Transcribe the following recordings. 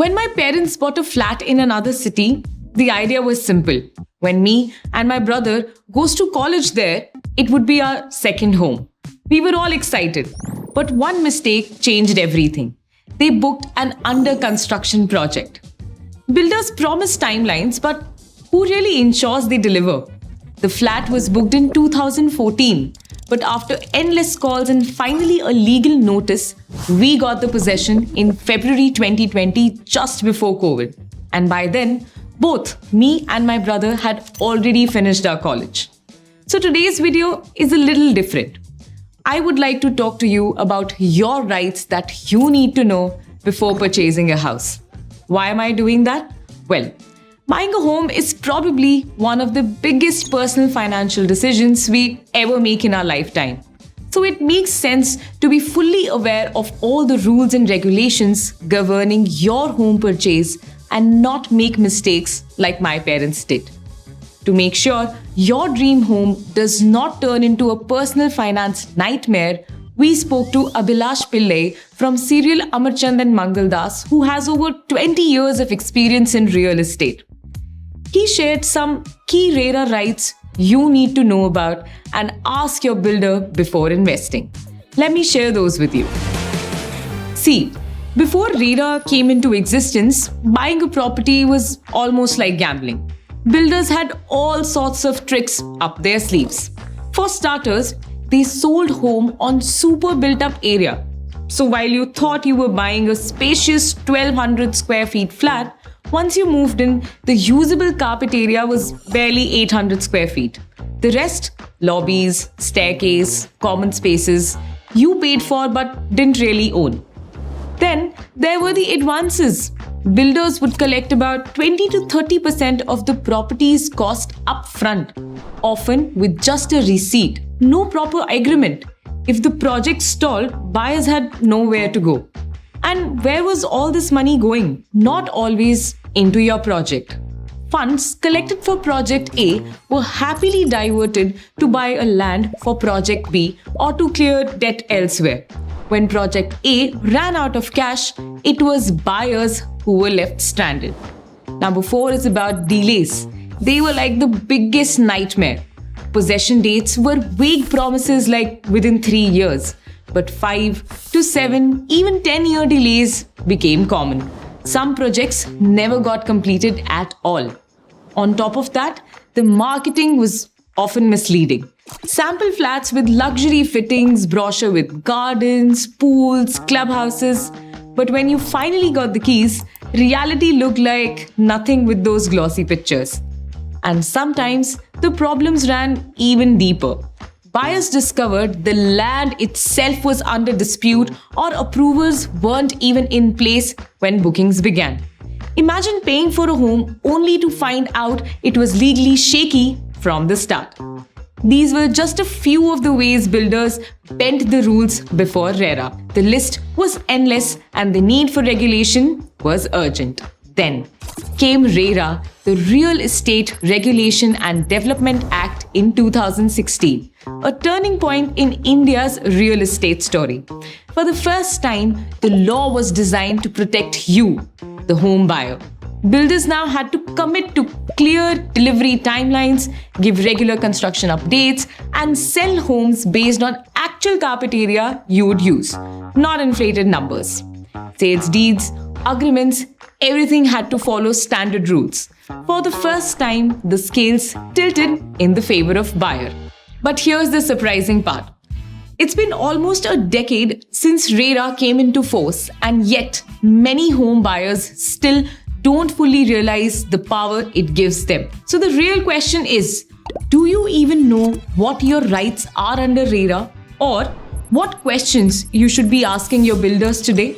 When my parents bought a flat in another city, the idea was simple. When me and my brother goes to college there, it would be our second home. We were all excited. But one mistake changed everything. They booked an under-construction project. Builders promise timelines, but who really ensures they deliver? The flat was booked in 2014, but after endless calls and finally a legal notice, we got the possession in February 2020, just before COVID. And by then, both me and my brother had already finished our college. So today's video is a little different. I would like to talk to you about your rights that you need to know before purchasing a house. Why am I doing that? Well, buying a home is probably one of the biggest personal financial decisions we ever make in our lifetime. So it makes sense to be fully aware of all the rules and regulations governing your home purchase and not make mistakes like my parents did. To make sure your dream home does not turn into a personal finance nightmare, we spoke to Abhilash Pillai from Serial Amarchand and Mangaldas, who has over 20 years of experience in real estate. He shared some key RERA rights you need to know about and ask your builder before investing. Let me share those with you. See, before RERA came into existence, buying a property was almost like gambling. Builders had all sorts of tricks up their sleeves. For starters, they sold home on super built-up area. So while you thought you were buying a spacious 1200 square feet flat, once you moved in, the usable carpet area was barely 800 square feet. The rest, lobbies, staircase, common spaces, you paid for but didn't really own. Then there were the advances. Builders would collect about 20 to 30% of the property's cost up front, often with just a receipt, no proper agreement. If the project stalled, buyers had nowhere to go. And where was all this money going? Not always into your project. Funds collected for Project A were happily diverted to buy a land for Project B or to clear debt elsewhere. When Project A ran out of cash, it was buyers who were left stranded. Number 4 is about delays. They were like the biggest nightmare. Possession dates were vague promises like within 3 years, but 5 to 7, even 10-year delays became common. Some projects never got completed at all. On top of that, the marketing was often misleading. Sample flats with luxury fittings, brochure with gardens, pools, clubhouses. But when you finally got the keys, reality looked like nothing with those glossy pictures. And sometimes the problems ran even deeper. Buyers discovered the land itself was under dispute or approvals weren't even in place when bookings began. Imagine paying for a home only to find out it was legally shaky from the start. These were just a few of the ways builders bent the rules before RERA. The list was endless and the need for regulation was urgent. Then came RERA, the Real Estate Regulation and Development Act in 2016, a turning point in India's real estate story. For the first time, the law was designed to protect you, the home buyer. Builders now had to commit to clear delivery timelines, give regular construction updates, and sell homes based on actual carpet area you would use, not inflated numbers. Sales deeds, agreements, everything had to follow standard rules. For the first time, the scales tilted in the favor of buyer. But here's the surprising part. It's been almost a decade since RERA came into force, and yet many home buyers still don't fully realize the power it gives them. So the real question is, do you even know what your rights are under RERA, or what questions you should be asking your builders today?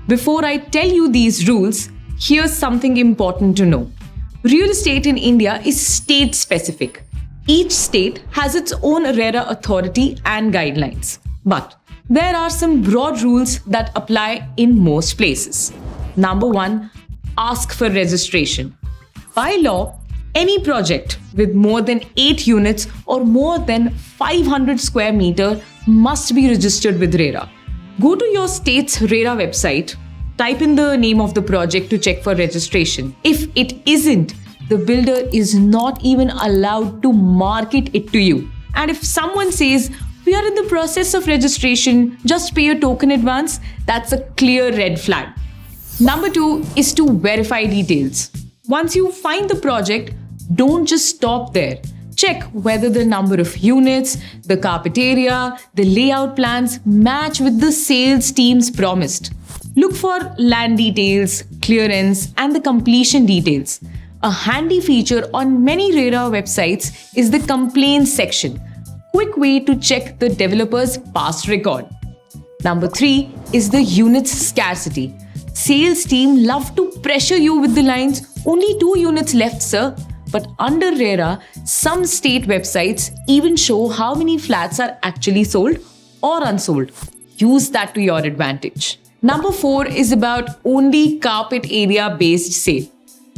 Before I tell you these rules, here's something important to know. Real estate in India is state-specific. Each state has its own RERA authority and guidelines. But there are some broad rules that apply in most places. Number 1, ask for registration. By law, any project with more than 8 units or more than 500 square meter must be registered with RERA. Go to your state's RERA website, type in the name of the project to check for registration. If it isn't, the builder is not even allowed to market it to you. And if someone says, "We are in the process of registration, just pay a token advance," that's a clear red flag. Number 2 is to verify details. Once you find the project, don't just stop there. Check whether the number of units, the carpet area, the layout plans match with the sales team's promised. Look for land details, clearance, and the completion details. A handy feature on many RERA websites is the complaints section. Quick way to check the developer's past record. Number 3 is the units scarcity. Sales team love to pressure you with the lines, "Only 2 units left, sir." But under RERA, some state websites even show how many flats are actually sold or unsold. Use that to your advantage. Number 4 is about only carpet area based sale.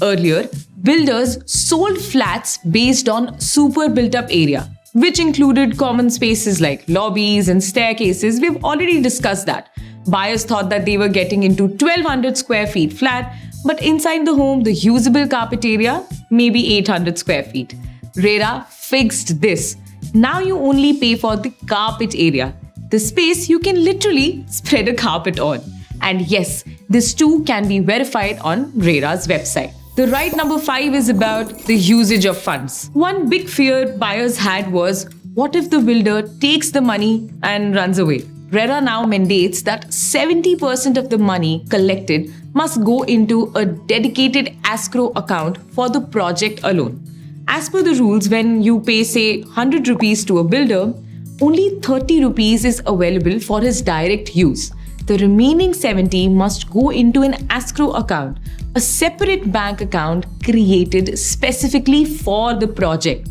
Earlier, builders sold flats based on super built up area, which included common spaces like lobbies and staircases. We've already discussed that. Buyers thought that they were getting into 1200 square feet flat, but inside the home, the usable carpet area may be 800 square feet. RERA fixed this. Now you only pay for the carpet area, the space you can literally spread a carpet on. And yes, this too can be verified on RERA's website. The right number 5 is about the usage of funds. One big fear buyers had was, what if the builder takes the money and runs away? RERA now mandates that 70% of the money collected must go into a dedicated escrow account for the project alone. As per the rules, when you pay, say, 100 rupees to a builder, only 30 rupees is available for his direct use. The remaining 70 must go into an escrow account, a separate bank account created specifically for the project.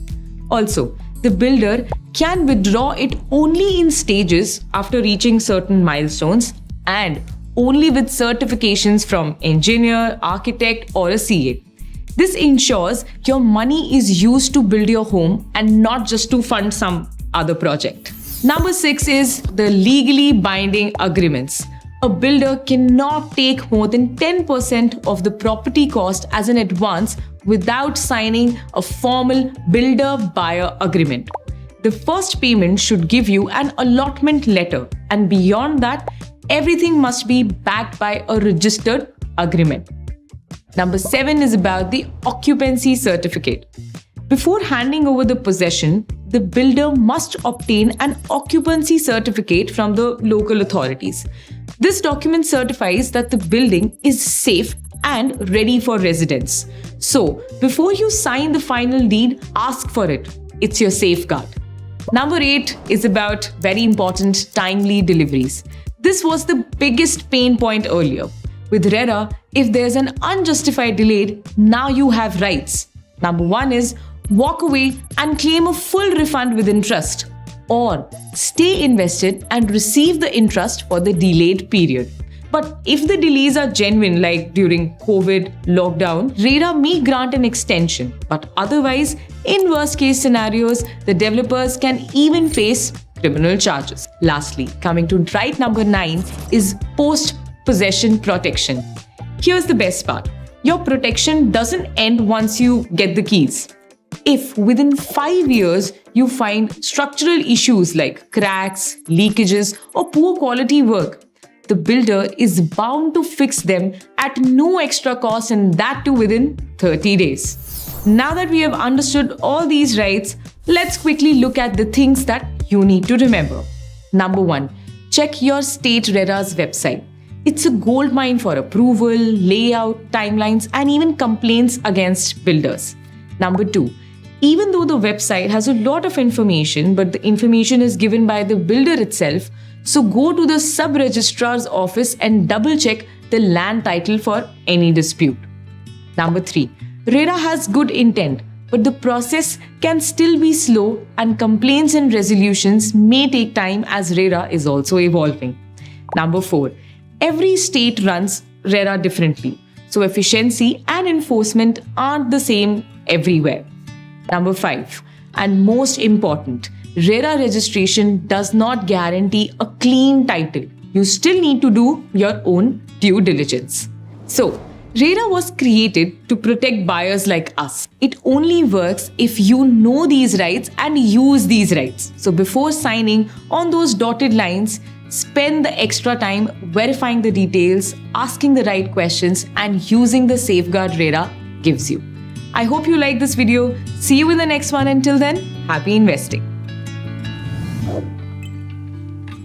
Also, the builder can withdraw it only in stages after reaching certain milestones and only with certifications from engineer, architect, or a CA. This ensures your money is used to build your home and not just to fund some other project. Number 6 is the legally binding agreements. A builder cannot take more than 10% of the property cost as an advance without signing a formal builder-buyer agreement. The first payment should give you an allotment letter, and beyond that, everything must be backed by a registered agreement. Number 7 is about the occupancy certificate. Before handing over the possession, the builder must obtain an occupancy certificate from the local authorities. This document certifies that the building is safe and ready for residents. So, before you sign the final deed, ask for it. It's your safeguard. Number 8 is about very important timely deliveries. This was the biggest pain point earlier. With RERA, if there's an unjustified delay, now you have rights. Number 1 is walk away and claim a full refund with interest, or stay invested and receive the interest for the delayed period. But if the delays are genuine, like during COVID, lockdown, RERA may grant an extension. But otherwise, in worst case scenarios, the developers can even face criminal charges. Lastly, coming to right number 9 is post-possession protection. Here's the best part. Your protection doesn't end once you get the keys. If within 5 years you find structural issues like cracks, leakages, or poor quality work, the builder is bound to fix them at no extra cost, and that too within 30 days. Now that we have understood all these rights, let's quickly look at the things that you need to remember. Number 1, check your state RERA's website. It's a goldmine for approval, layout, timelines, and even complaints against builders. Number 2, even though the website has a lot of information, but the information is given by the builder itself, so go to the sub-registrar's office and double-check the land title for any dispute. Number 3, RERA has good intent, but the process can still be slow and complaints and resolutions may take time as RERA is also evolving. Number 4, every state runs RERA differently, so efficiency and enforcement aren't the same everywhere. Number 5, and most important, RERA registration does not guarantee a clean title. you still need to do your own due diligence. So, RERA was created to protect buyers like us. It only works if you know these rights and use these rights. So before signing on those dotted lines, spend the extra time verifying the details, asking the right questions, and using the safeguard RERA gives you. I hope you like this video. See you in the next one. Until then, happy investing.